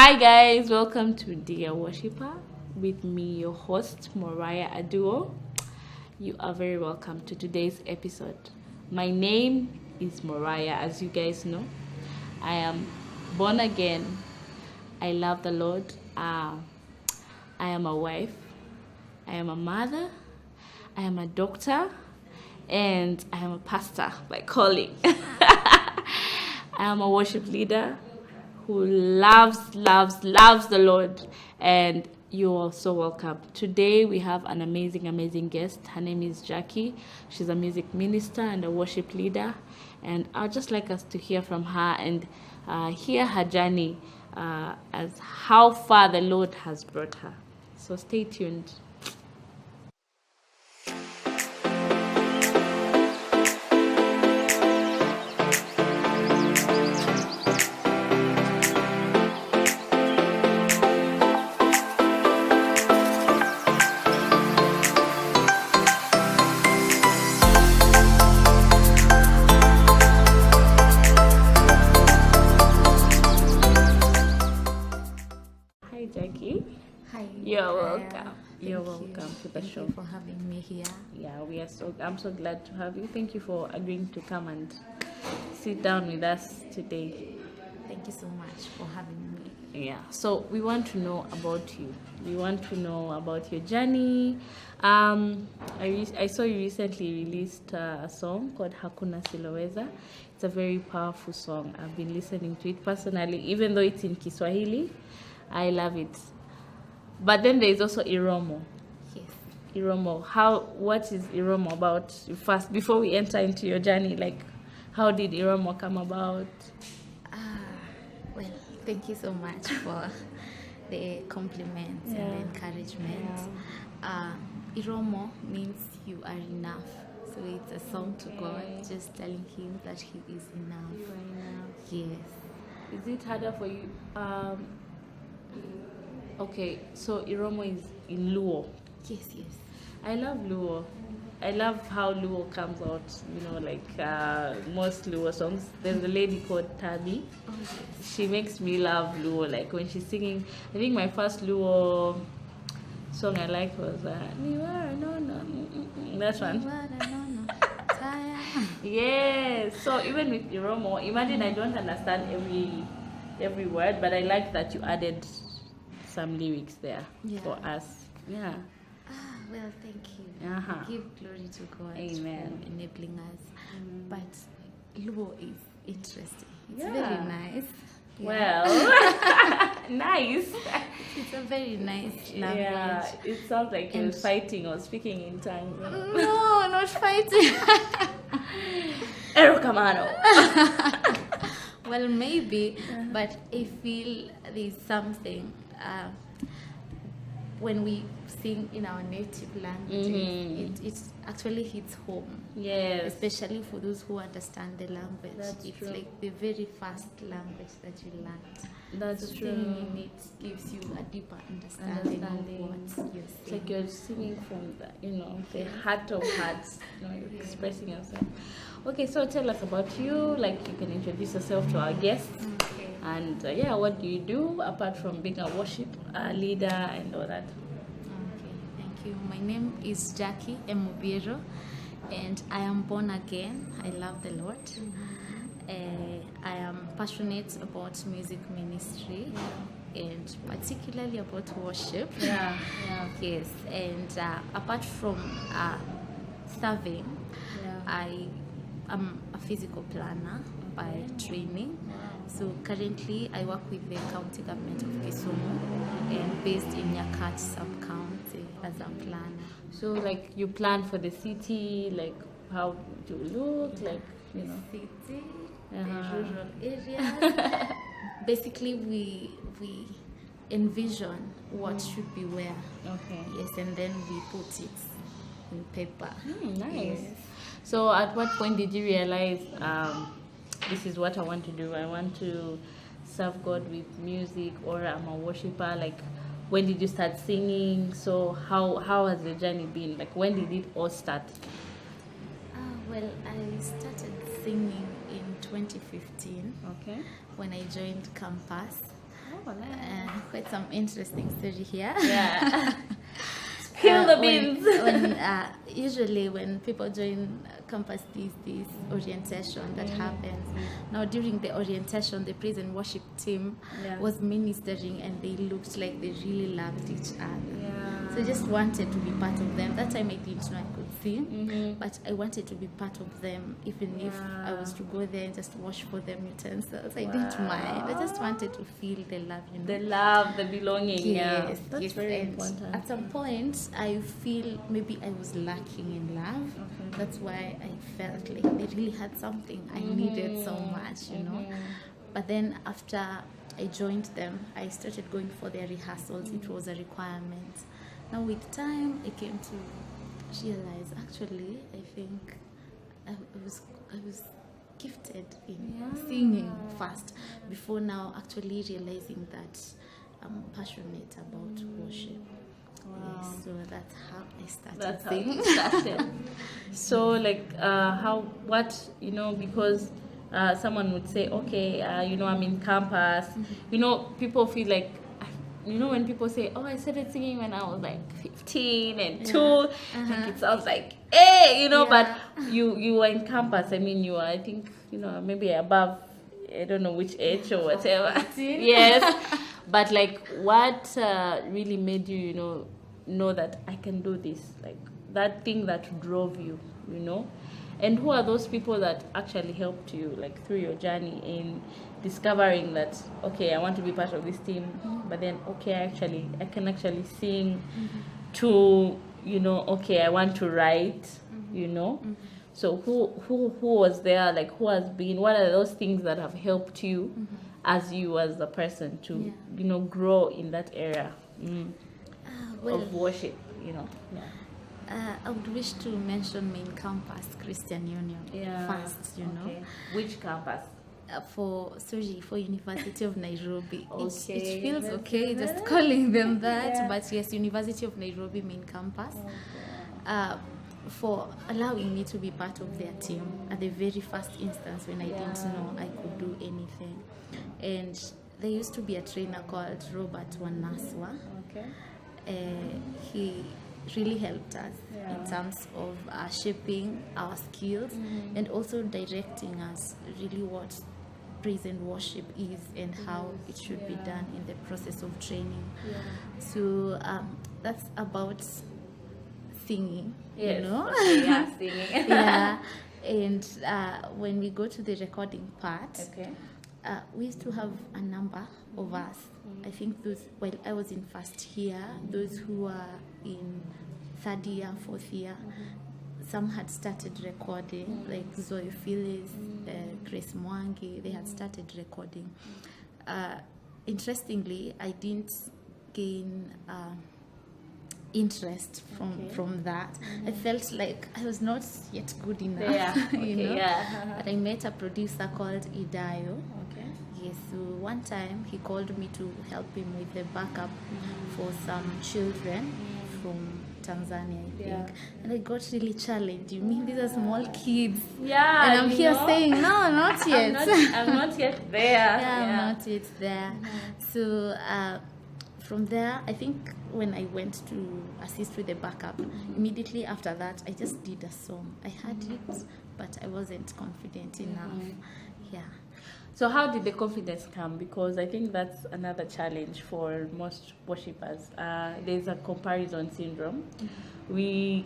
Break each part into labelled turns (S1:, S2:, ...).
S1: Hi guys, welcome to Dear Worshipper with me, your host Moriah Duo. You are very welcome to today's episode. My name is Moriah, as you guys know. I am born again. I love the Lord. I am a wife. I am a mother. I am a doctor, and I am a pastor by calling. I am a worship leader who loves the Lord, and you are so welcome. Today we have an amazing guest. Her name is Jackie. She's a music minister and a worship leader, and I'd just like us to hear from her and hear her journey as how far the Lord has brought her. So stay tuned. Hi Jackie.
S2: Hi.
S1: You're welcome. You're
S2: Thank
S1: welcome to the
S2: Thank
S1: show.
S2: you for having me here.
S1: Yeah, I'm so glad to have you. Thank you for agreeing to come and sit down with us today.
S2: Thank you so much for having me.
S1: Yeah, so we want to know about you. We want to know about your journey. I saw you recently released a song called Hakuna Siloweza. It's a very powerful song. I've been listening to it personally, even though it's in Kiswahili. I love it. But then there is also Iromo.
S2: Yes.
S1: Iromo. What is Iromo about? First, before we enter into your journey, like how did Iromo come about?
S2: Well, thank you so much for the compliments and the encouragement. Iromo means you are enough. So it's a song to God, just telling him that he is enough. Yes.
S1: Is it harder for you? Okay, so Iromo is in Luo.
S2: Yes.
S1: I love Luo. I love how Luo comes out, like most Luo songs. There's a lady called Tabi.
S2: Oh, yes.
S1: She makes me love Luo. Like when she's singing, I think my first Luo song I liked was that one. Yes. So even with Iromo, imagine I don't understand every word, but I like that you added some lyrics there for us. Yeah.
S2: Well, thank you. Give glory to God
S1: Amen.
S2: for enabling us. But Luo is interesting. It's
S1: Yeah.
S2: very nice.
S1: Well, nice.
S2: It's a very nice language.
S1: Yeah, it sounds like you're fighting or speaking in tongues.
S2: No, not fighting.
S1: Ero Kamano.
S2: Well, maybe, but I feel there's something when we sing in our native language, it actually hits home.
S1: Yes.
S2: Especially for those who understand the language.
S1: That's
S2: it's
S1: true.
S2: like the very first language that you learned.
S1: That's
S2: so
S1: true.
S2: Singing in it gives you a deeper understanding of what you're saying.
S1: It's like you're singing from the heart of hearts. You're expressing yourself. Okay, so tell us about you. Like you can introduce yourself to our guests.
S2: Okay.
S1: And what do you do apart from being a worship leader and all that?
S2: Okay, thank you. My name is Jackie M Obiero, and I am born again. I love the Lord. I am passionate about music ministry and particularly about worship.
S1: Yeah.
S2: Yes, and apart from serving, I am a physical planner by training. So currently I work with the county government of Kisumu and based in Nyakach sub-county as a planner.
S1: So like you plan for the city, like how to look, like
S2: The city, the rural areas. Basically we envision what should be where.
S1: Okay.
S2: Yes, and then we put it in paper.
S1: Nice.
S2: Yes.
S1: So at what point did you realize this is what I want to do? I want to serve God with music, or I'm a worshiper. Like, when did you start singing? So how has the journey been? Like, when did it all start?
S2: Well, I started singing in 2015.
S1: Okay.
S2: When I joined campus.
S1: Oh, nice.
S2: quite some interesting story here.
S1: Yeah. Spill the beans.
S2: Usually when people join campus, this orientation that happens. Now during the orientation, the praise and worship team was ministering, and they looked like they really loved each other.
S1: Yeah.
S2: So I just wanted to be part of them. That time I didn't know I could sing, but I wanted to be part of them, even if I was to go there and just wash for them utensils. I didn't mind. I just wanted to feel the love,
S1: The love, the belonging.
S2: Yes,
S1: That's very
S2: and
S1: important.
S2: at some point, I feel maybe I was lacking in love. That's why I felt like they really had something I needed so much, you know. But then after I joined them, I started going for their rehearsals. It was a requirement. Now with time, I came to realize, actually, I think I was gifted in singing first, before now actually realizing that I'm passionate about worship.
S1: Wow.
S2: Yes, so that's how I started
S1: That's how
S2: singing.
S1: you started. So, like, because someone would say, okay, I'm in campus. People feel like, when people say, oh, I started singing when I was like 15 and 2, like it sounds like, hey, but you were in campus. I mean, you are, I think, maybe above, I don't know which age or whatever.
S2: 15.
S1: Yes. But like, what really made you, know that I can do this? Like, that thing that drove you, And who are those people that actually helped you, like, through your journey in discovering that, okay, I want to be part of this team, but then, okay, I can actually sing, to, okay, I want to write, So who was there? Like, who has been? What are those things that have helped you as a person to, grow in that area of worship?
S2: I would wish to mention main campus Christian Union first.
S1: Okay. Which campus?
S2: For University of Nairobi.
S1: Okay.
S2: It feels okay just calling them that, but yes, University of Nairobi main campus. For allowing me to be part of their team at the very first instance when I didn't know I could do anything. And there used to be a trainer called Robert Wanaswa.
S1: Okay.
S2: He really helped us in terms of shaping our skills and also directing us really what praise and worship is and how it should be done in the process of training. So that's about singing,
S1: Yes.
S2: Okay,
S1: Singing.
S2: And when we go to the recording part,
S1: Okay.
S2: we used to have a number of us. I think while I was in first year, those who were in third year, fourth year, some had started recording, like Zoe Phyllis, Grace Mwangi, they had started recording. Interestingly, I didn't gain interest from that. I felt like I was not yet good enough, But I met a producer called Idayo.
S1: Okay.
S2: Yes, so one time he called me to help him with the backup for some children from Tanzania, I think. And I got really challenged. You mean these are small kids?
S1: Yeah.
S2: And I'm here saying, no, not yet.
S1: I'm not yet there.
S2: I'm not yet there. So from there, I think when I went to assist with the backup, immediately after that, I just did a song. I had it, but I wasn't confident enough. Yeah.
S1: So how did the confidence come? Because I think that's another challenge for most worshippers. There's a comparison syndrome. We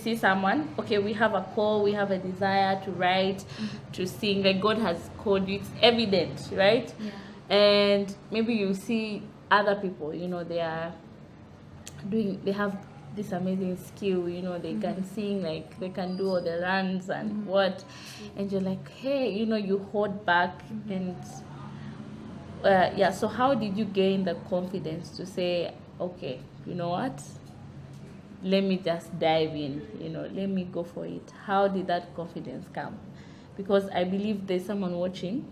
S1: see someone, okay, we have a call, we have a desire to write, to sing, like God has called you, it's evident, right?
S2: Yeah.
S1: And maybe you see other people, they have this amazing skill, they can sing, like they can do all the runs and what, and you're like, hey, you hold back. And so how did you gain the confidence to say, okay, you know what, let me just dive in, let me go for it? How did that confidence come? Because I believe there's someone watching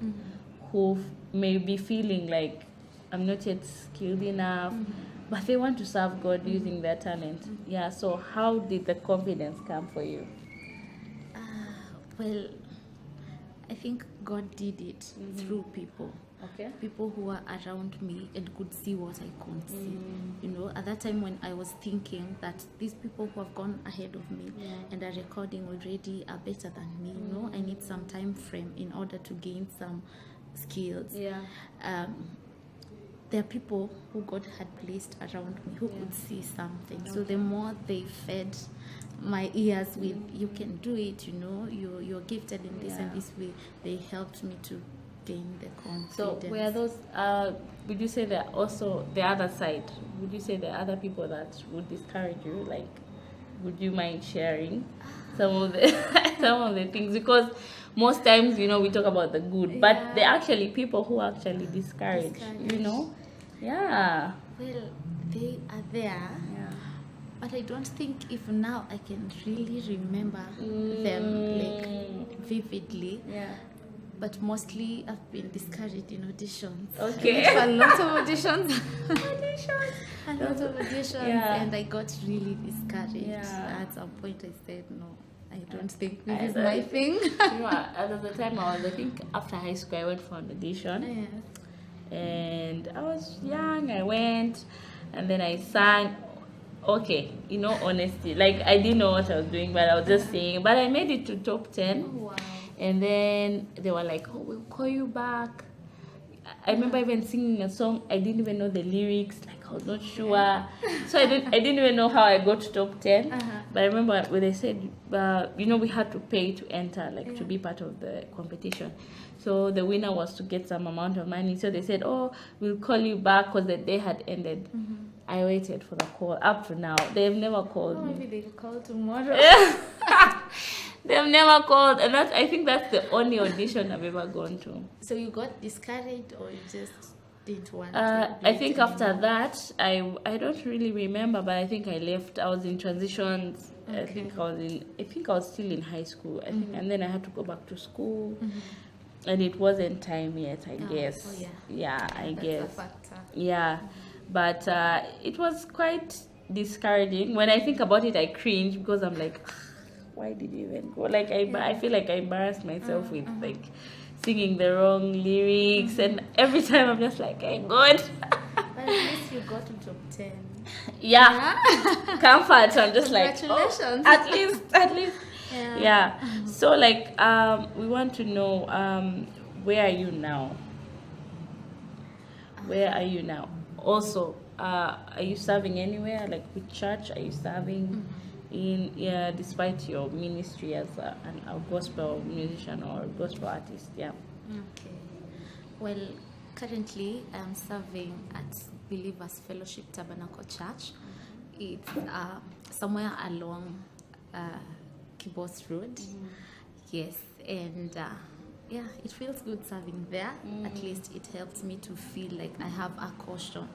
S1: who may be feeling like, I'm not yet skilled enough, but they want to serve God using their talent. Yeah, so how did the confidence come for you?
S2: Well, I think God did it through people.
S1: Okay.
S2: People who were around me and could see what I couldn't see. You know, at that time when I was thinking that these people who have gone ahead of me and are recording already are better than me, you know, I need some time frame in order to gain some skills. There are people who God had placed around me who could see something. So the more they fed my ears with, you can do it, you know, you're gifted in this and this way, they helped me to gain the confidence.
S1: So were those, would you say that also the other side, would you say there are other people that would discourage you? Like, would you mind sharing some of the some of the things? Because most times, you know, we talk about the good, but there are actually people who actually discourage. You know? Yeah.
S2: Well, they are there. But I don't think if now I can really remember them like vividly. But mostly I've been discouraged in auditions.
S1: Okay.
S2: A lot of auditions. A lot of auditions. And I got really discouraged. At some point I said, no, I don't think this is my thing.
S1: You know, at the time I think after high school I went for an audition. And I was young, I went, and then I sang. Okay, you know, honestly, like I didn't know what I was doing, but I was just singing. But I made it to top 10.
S2: Oh, wow.
S1: And then they were like, oh, we'll call you back. I remember even singing a song, I didn't even know the lyrics, like I was not sure. So I didn't even know how I got to top 10. But I remember when they said, you know, we had to pay to enter, like to be part of the competition. So the winner was to get some amount of money. So they said, oh, we'll call you back because the day had ended. I waited for the call up to now. They've never called me.
S2: Maybe they'll call tomorrow.
S1: They've never called, and I think that's the only audition I've ever gone to.
S2: So you got discouraged, or you just didn't want to?
S1: I think after that, I don't really remember, but I think I left. I was in transitions. I think I was still in high school. I think, and then I had to go back to school, and it wasn't time yet. I guess. I guess.
S2: A factor.
S1: But it was quite discouraging. When I think about it, I cringe because I'm like, why did you even go? Like I feel like I embarrassed myself with like singing the wrong lyrics, and every time I'm just like, hey God.
S2: But at least you got to top 10.
S1: Comfort. I'm just like,
S2: congratulations.
S1: At least. So like we want to know where are you now? Where are you now? Also, are you serving anywhere? Like which church are you serving in? Despite your ministry as a gospel musician or gospel artist. Okay.
S2: Well, currently I'm serving at Believers Fellowship Tabernacle Church. It's somewhere along Kibos Road. Yes, and it feels good serving there. At least it helps me to feel like I have a caution.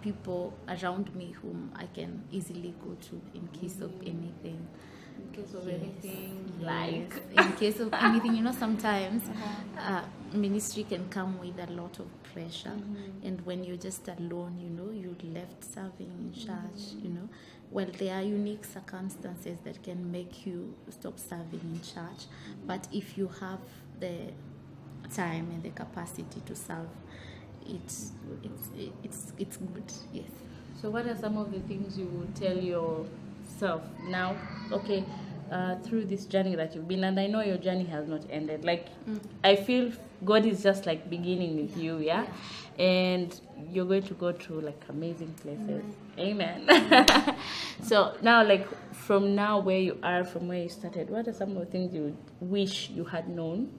S2: People around me whom I can easily go to in case of anything.
S1: In case of anything,
S2: in case of anything, you know, sometimes ministry can come with a lot of pressure, and when you're just alone, you know, you left serving in church, you know, well, there are unique circumstances that can make you stop serving in church, but if you have the time and the capacity to serve, it's good. Yes.
S1: So what are some of the things you would tell yourself now, through this journey that you've been, and I know your journey has not ended, like I feel God is just like beginning with you, and you're going to go to like amazing places. Amen. So now, like from now where you are, from where you started, what are some of the things you would wish you had known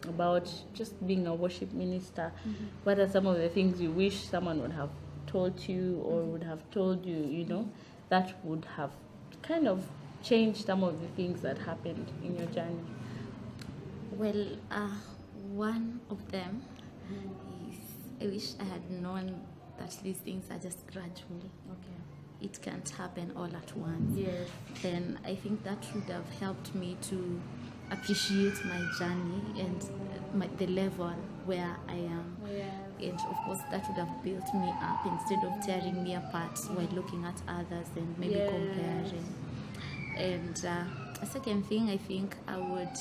S1: about just being a worship minister? What are some of the things you wish someone would have told you or would have told you, you know, that would have kind of changed some of the things that happened in your journey?
S2: Well, one of them is I wish I had known that these things are just gradual. It can't happen all at once.
S1: Yes.
S2: Then I think that would have helped me to appreciate my journey and the level where I am. And of course that would have built me up instead of tearing me apart while looking at others and maybe comparing. And a second thing, I think I would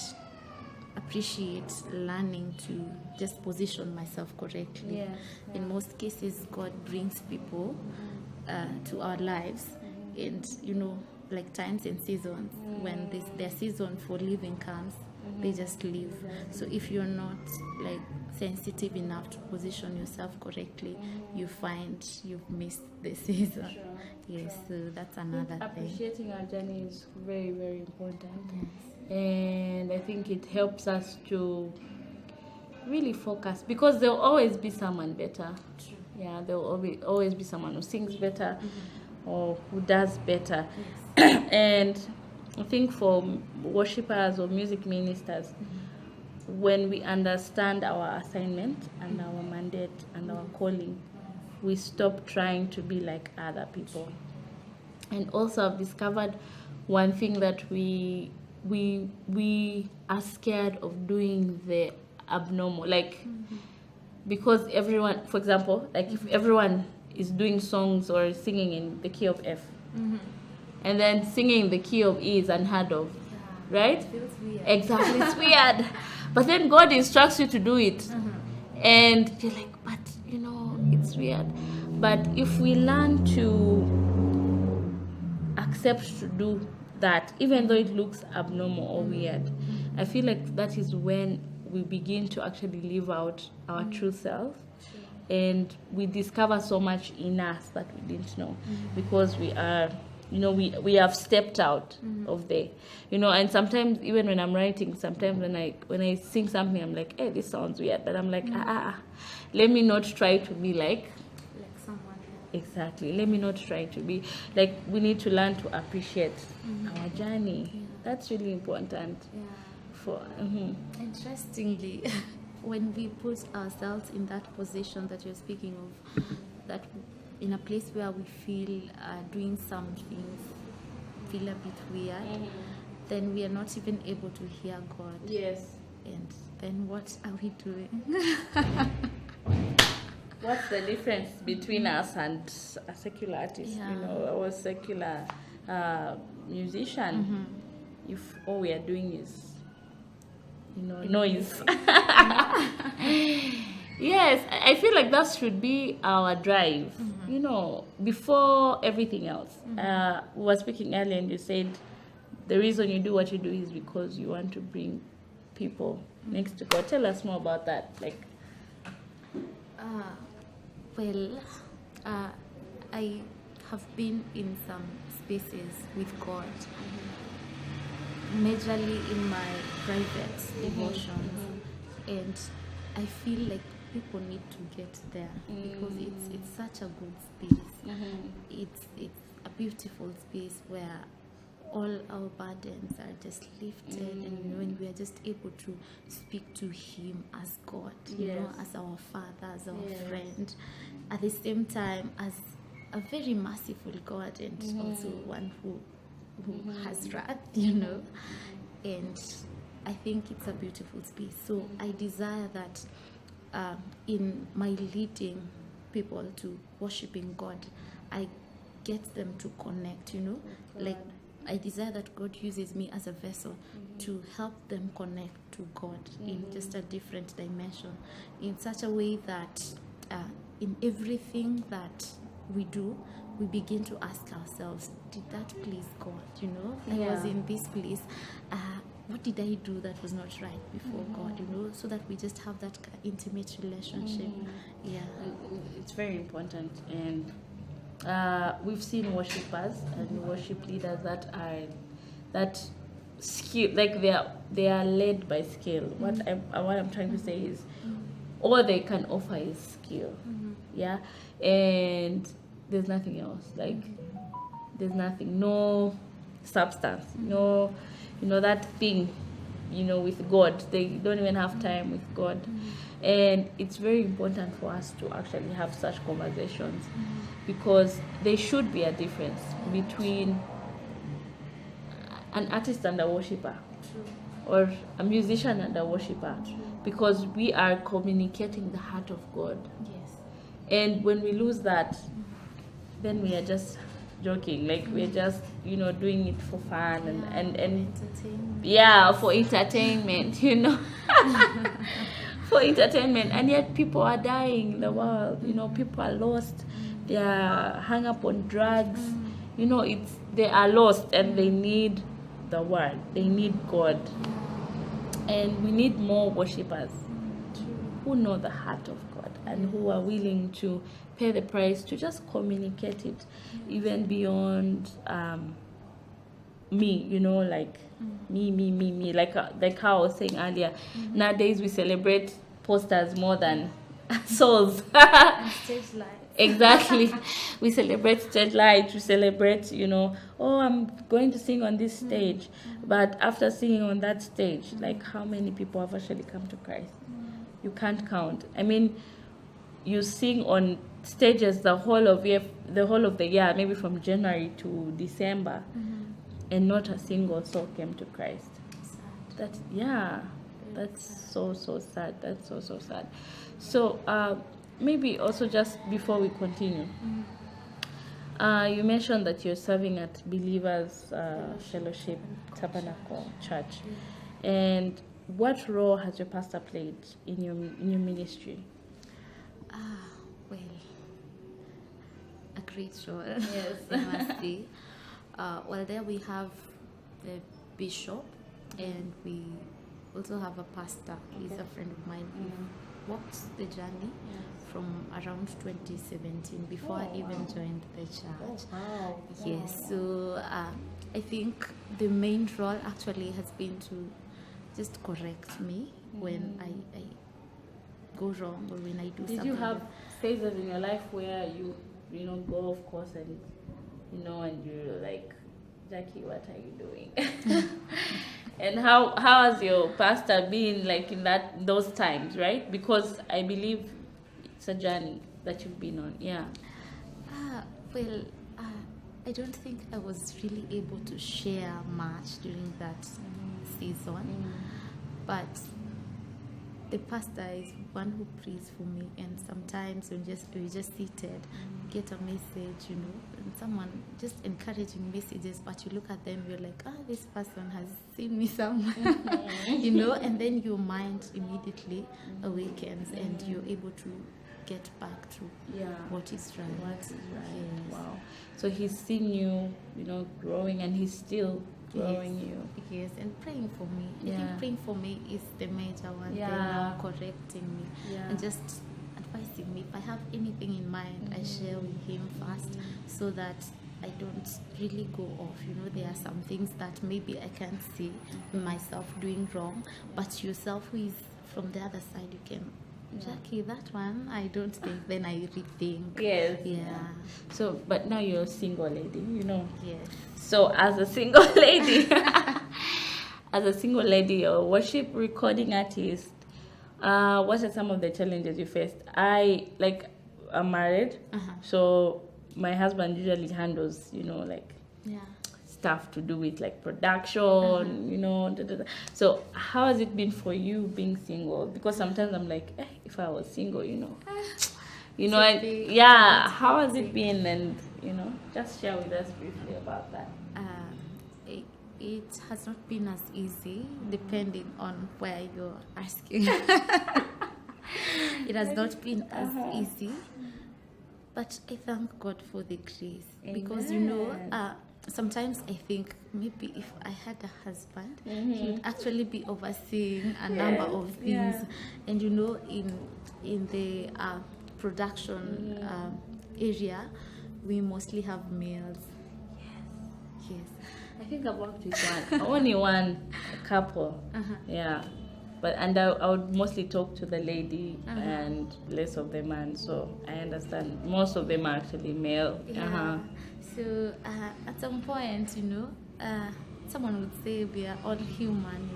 S2: appreciate learning to just position myself correctly.
S1: Yes,
S2: In most cases, God brings people to our lives, and like times and seasons, when their season for living comes, they just leave. So if you're not like sensitive enough to position yourself correctly, you find you've missed the season.
S1: Sure.
S2: Yes, so that's another thing.
S1: Appreciating our journey is very, very important. And I think it helps us to really focus, because there'll always be someone better.
S2: True.
S1: Yeah, there'll always be someone who sings better or who does better.
S2: Yes.
S1: And I think for worshippers or music ministers, when we understand our assignment and our mandate and our calling, we stop trying to be like other people. And also I've discovered one thing, that we are scared of doing the abnormal, like because everyone, for example, like if everyone is doing songs or singing in the key of F, and then singing the key of E is unheard of, right?
S2: It feels weird.
S1: Exactly, it's weird. But then God instructs you to do it, and you're like, but it's weird. But if we learn to accept to do that, even though it looks abnormal or weird, I feel like that is when we begin to actually live out our true self, and we discover so much in us that we didn't know, because we are, we have stepped out of there, and sometimes even when I'm writing, sometimes when I sing something, I'm like, hey, this sounds weird, but I'm like, let me not try to be like
S2: someone else.
S1: Exactly. Let me not try to be like, we need to learn to appreciate our journey. That's really important.
S2: Yeah.
S1: For
S2: Interestingly, when we put ourselves in that position that you're speaking of, that in a place where we feel doing some things feel a bit weird, then we are not even able to hear God.
S1: Yes.
S2: And then what are we doing?
S1: What's the difference between us and a secular artist?
S2: Yeah.
S1: Or a secular musician? If all we are doing is noise. Yes, I feel like that should be our drive, before everything else. We were speaking earlier, and you said the reason you do what you do is because you want to bring people next to God. Tell us more about that.
S2: I have been in some spaces with God, majorly in my private devotions, and I feel like people need to get there, because it's such a good space. It's a beautiful space where all our burdens are just lifted, and when we are just able to speak to Him as God, as our Father, as our friend, at the same time as a very merciful God, and also one who has wrath, and I think it's a beautiful space. So I desire that in my leading people to worshiping God, I get them to connect, like I desire that God uses me as a vessel to help them connect to God in just a different dimension, in such a way that in everything that we do, we begin to ask ourselves, did that please God? I was in this place. What did I do that was not right before God? So that we just have that intimate relationship. Yeah,
S1: it's very important. And we've seen worshippers and worship leaders that skill, like they are led by skill. What I'm trying to say is, all they can offer is skill. And there's nothing else. Like there's nothing, no substance, no, that thing, with God. They don't even have time with God. And it's very important for us to actually have such conversations, because there should be a difference between an artist and a worshipper, or a musician and a worshipper, because we are communicating the heart of God.
S2: yes,
S1: And when we lose that, then we are just joking. Like we're just, doing it for fun and
S2: Entertainment.
S1: yeah, for entertainment, for entertainment. And yet people are dying in the world. People are lost. They are hung up on drugs. They are lost and they need the word. They need God. And we need more worshippers who know the heart of God and who are willing to pay the price to just communicate it, even beyond me, like me. Like how I was saying earlier, nowadays we celebrate posters more than souls.
S2: And stage lights.
S1: Exactly. We celebrate stage lights. We celebrate, I'm going to sing on this stage. But after singing on that stage, like how many people have actually come to Christ? You can't count. I mean, you sing on stages the whole of the year, maybe from January to December, and not a single soul came to Christ. That's so sad. That's so sad. So maybe also just before we continue, you mentioned that you're serving at Believers Fellowship Tabernacle Church, and what role has your pastor played in your ministry?
S2: Well, a great role.
S1: Yes.
S2: I must say. Well, there we have the bishop, and we also have a pastor. He's a friend of mine. Who walked the journey from around 2017 before I even joined the church.
S1: Wow.
S2: Yes, so I think the main role actually has been to just correct me when I go wrong or when I do something.
S1: Did you have phases in your life where you go off course and and you're like, Jackie, what are you doing? And how has your pastor been like in those times, right? Because I believe it's a journey that you've been on. Yeah.
S2: Well, I don't think I was really able to share much during that season, but the pastor is one who prays for me, and sometimes when we just seated, get a message, and someone just encouraging messages, but you look at them, you're like, this person has seen me somewhere, and then your mind immediately awakens, and you're able to get back to what is right. Yes.
S1: Wow. So he's seen you, growing, and he's still growing you.
S2: Yes, and praying for me. I think praying for me is the major one.
S1: Yeah.
S2: Thing now, correcting me and just advising me. If I have anything in mind, I share with him first, so that I don't really go off. There are some things that maybe I can't see myself doing wrong, but yourself who is from the other side, you can, Jackie, that one I don't think. Then I rethink.
S1: Yes.
S2: Yeah.
S1: So, but now you're a single lady,
S2: Yes.
S1: So, as a single lady, a worship recording artist, what are some of the challenges you faced? I'm married, so my husband usually handles, stuff to do with like production, So how has it been for you being single? Because sometimes I'm like, if I was single, how has it been? And just share with us briefly about that.
S2: It has not been as easy, depending on where you're asking. It has not been as easy, but I thank God for the grace. Because sometimes I think maybe if I had a husband, he would actually be overseeing a number of things. And in the production area, we mostly have males. Yes.
S1: I think I've worked with only one couple. Yeah. But I would mostly talk to the lady and less of the man. So I understand most of them are actually male.
S2: Yeah. So at some point, someone would say we are all human,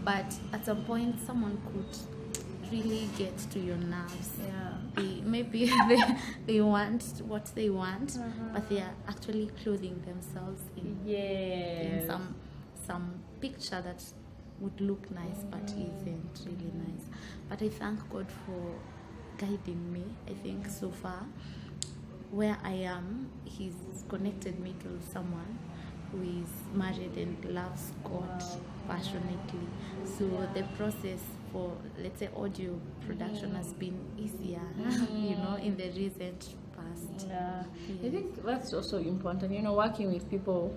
S2: but at some point someone could really get to your nerves. Maybe they want what they want, but they are actually clothing themselves in some picture that would look nice but isn't really nice. But I thank God for guiding me. I think so far where I am, He's connected me to someone who is married and loves God passionately. So the process for, let's say, audio production has been easier, in the recent past.
S1: Yeah, I think that's also important. Working with people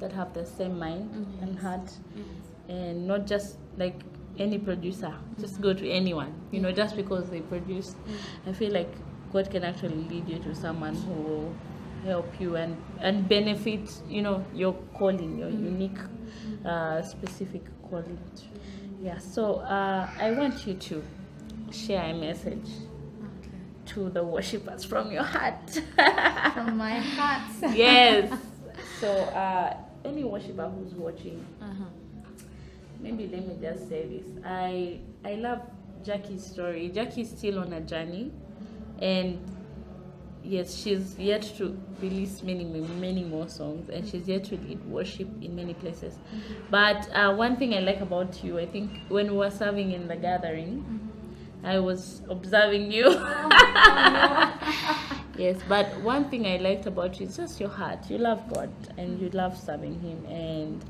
S1: that have the same mind and heart, and not just like any producer. Just go to anyone. Just because they produce. I feel like God can actually lead you to someone who will help you and benefit. Your calling, your unique, specific calling. Yeah. So I want you to share a message to the worshippers from your heart.
S2: From my heart.
S1: Yes. So any worshipper who's watching, maybe let me just say this. I love Jackie's story. Jackie's still on a journey, and yes, she's yet to release many more songs, and she's yet to lead worship in many places. But one thing I like about you, I think when we were serving in the gathering, I was observing you. Yes, but one thing I liked about you is just your heart. You love God and you love serving Him. And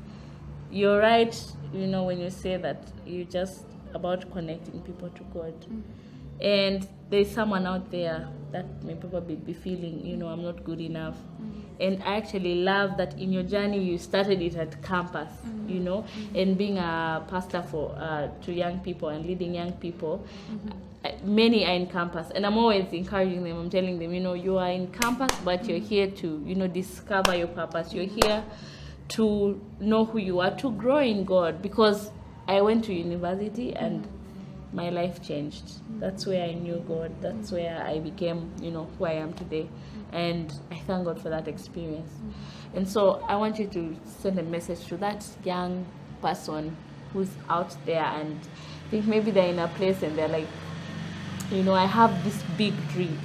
S1: you're right, when you say that you're just about connecting people to God. And there's someone out there that may probably be feeling, I'm not good enough. And I actually love that in your journey you started it at campus, and being a pastor to young people and leading young people. Many are in campus, and I'm always encouraging them. I'm telling them, you are in campus, but you're here to, discover your purpose. You're here to know who you are, to grow in God. Because I went to university and my life changed. That's where I knew God. That's where I became, who I am today. And I thank God for that experience. And so I want you to send a message to that young person who's out there and think maybe they're in a place and they're like, I have this big dream.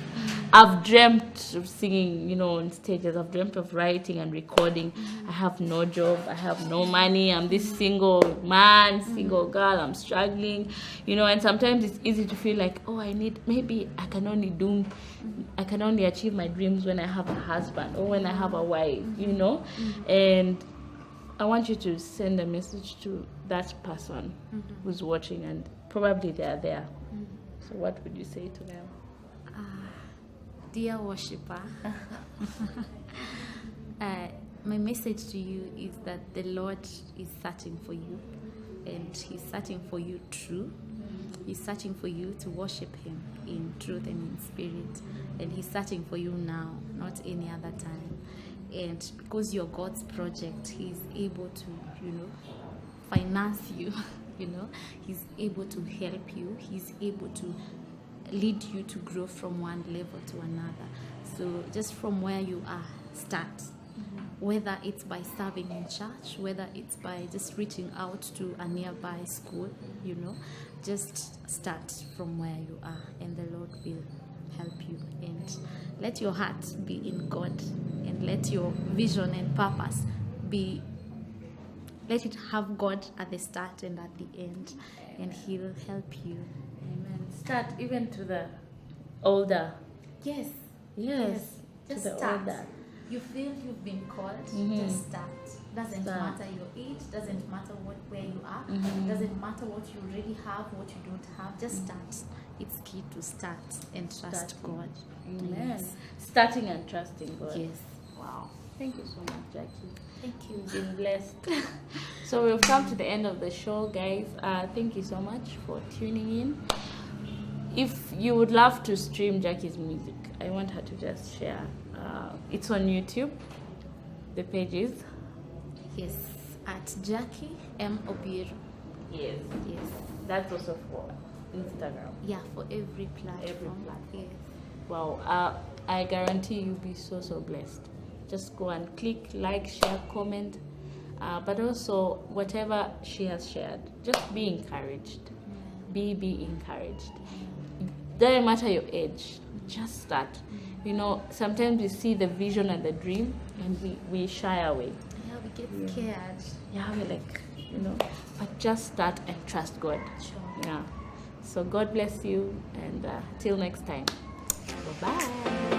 S1: I've dreamt of singing, on stages. I've dreamt of writing and recording. I have no job. I have no money. I'm this single man, single girl. I'm struggling, and sometimes it's easy to feel like, maybe I can only achieve my dreams when I have a husband or when I have a wife, And I want you to send a message to that person who's watching, and probably they're there. So what would you say to them?
S2: Dear worshipper, my message to you is that the Lord is searching for you, and He's searching for you true. He's searching for you to worship Him in truth and in spirit, and He's searching for you now, not any other time. And because you're God's project, He's able to, finance you. He's able to help you. He's able to lead you to grow from one level to another. So just from where you are, start. Whether it's by serving in church, whether it's by just reaching out to a nearby school, just start from where you are, and the Lord will help you. And let your heart be in God, and let your vision and purpose let it have God at the start and at the end, and He will help you.
S1: Amen. Start even to the older.
S2: Yes.
S1: Just
S2: to the
S1: start.
S2: Older. You feel you've been called, just start. Doesn't matter your age, doesn't matter where you are, doesn't matter what you already have, what you don't have, just start. It's key to start and trust God.
S1: Amen.
S2: Yes.
S1: Starting and trusting God.
S2: Yes.
S1: Wow. Thank you so much, Jackie.
S2: Thank you.
S1: You've been blessed. So we've come to the end of the show, guys. Thank you so much for tuning in. If you would love to stream Jackie's music, I want her to just share. It's on YouTube. The pages.
S2: Yes. At Jackie M Obiero.
S1: Yes. That's also for Instagram.
S2: Yeah, for every platform. Yes.
S1: Wow. I guarantee you'll be so blessed. Just go and click, like, share, comment. But also, whatever she has shared, just be encouraged. Be encouraged. Doesn't matter your age, just start. Sometimes we see the vision and the dream, and we shy away.
S2: Yeah, we get scared.
S1: Yeah, we're like, but just start and trust God.
S2: Sure.
S1: Yeah. So God bless you, and till next time. Bye-bye.